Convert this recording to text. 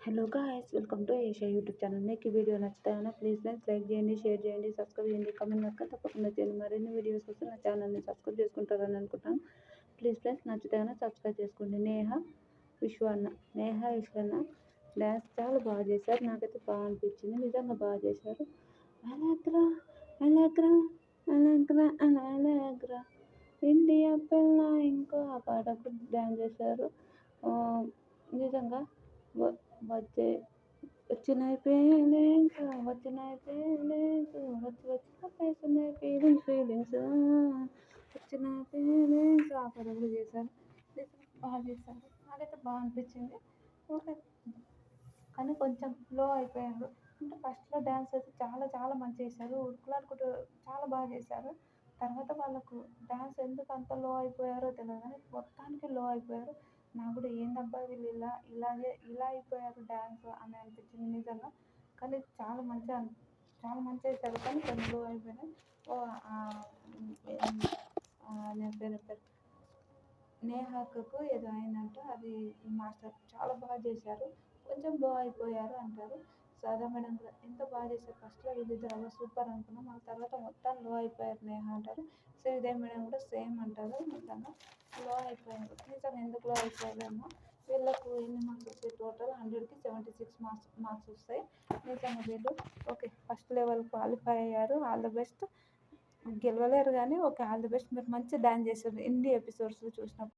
Hello guys, welcome to Asia YouTube channel. మీకు ఈ video నచ్చుతాయన్నా please friends like చేయండి, share చేయండి, సబ్స్క్రైబ్ చేయండి, కమెంట్ మాత్రం తప్పకుండా చేయండి. మరిన్ని వీడియోస్ కోసం నా ఛానల్ని సబ్స్క్రైబ్ చేసుకుంటారని అనుకుంటాను. ప్లీజ్ ఫ్రెండ్స్ నచ్చుతాయన్నా సబ్స్క్రైబ్ చేసుకోండి. నేహ విశ్వన్న డ్యాన్స్ చాలా బాగా చేశారు. నాకైతే బాగా అనిపించింది, నిజంగా బాగా చేశారు. అలగ్రా అలగ్రా అలగ్రా అలగ్రా ఇండియా పిల్ల ఇంకో ఆ పాటకు డ్యాన్స్ చేశారు. నిజంగా వచ్చినాయి ఫీలింగ్స్ వచ్చినాయి ఫీలింగ్స్ వచ్చినాయి ఫీలింగ్స్ వచ్చినాయి ఫీలింగ్స్ ఆ పదవులు చేశారు. బాగా చేశారు. నాకైతే బాగా అనిపించింది. ఓకే, కానీ కొంచెం లో అయిపోయారు. అంటే ఫస్ట్లో డ్యాన్స్ అయితే చాలా చాలా మంచిగా చేశారు. ఉరుకులాడుకుంటూ చాలా బాగా చేశారు. తర్వాత వాళ్ళకు డ్యాన్స్ ఎందుకు అంత లో అయిపోయారో తెలియదు, కానీ మొత్తానికి లో అయిపోయారు. నాకు కూడా ఏందబ్బా వీళ్ళు ఇలా అయిపోయారు డ్యాన్స్ అని అనిపించింది నిజంగా. కానీ చాలా మంచిగా చేశారు, కానీ కొంచెం లో అయిపోయినాయి. పేరు నేహాకు ఏదో అయిందంట, అది మాస్టర్ చాలా బాగా చేశారు. కొంచెం లో అయిపోయారు అంటారు. సాదా మేడం కూడా ఎంత బాగా చేశారు. ఫస్ట్లో వీళ్ళిద్దరు సూపర్ అనుకున్నాం, ఆ తర్వాత మొత్తం లో అయిపోయారు నేహ అంటారు. శ్రీదేవి మేడం కూడా సేమ్ అంటారు. నిజంగా లో అయిపోయారు. నిజంగా ఎందుకు లో అయిపోయారేమో. వీళ్ళకు ఎన్ని మార్క్స్ వస్తాయి? టోటల్ 100కి 76 మార్క్స్ వస్తాయి. నిజంగా వీళ్ళు ఓకే ఫస్ట్ లెవెల్ క్వాలిఫై అయ్యారు. All the best. గెలవలేరు కానీ ఓకే ఆల్ ది బెస్ట్. మీరు మంచి డాన్స్ చేశారు. ఎన్ని ఎపిసోడ్స్లో చూసినప్పుడు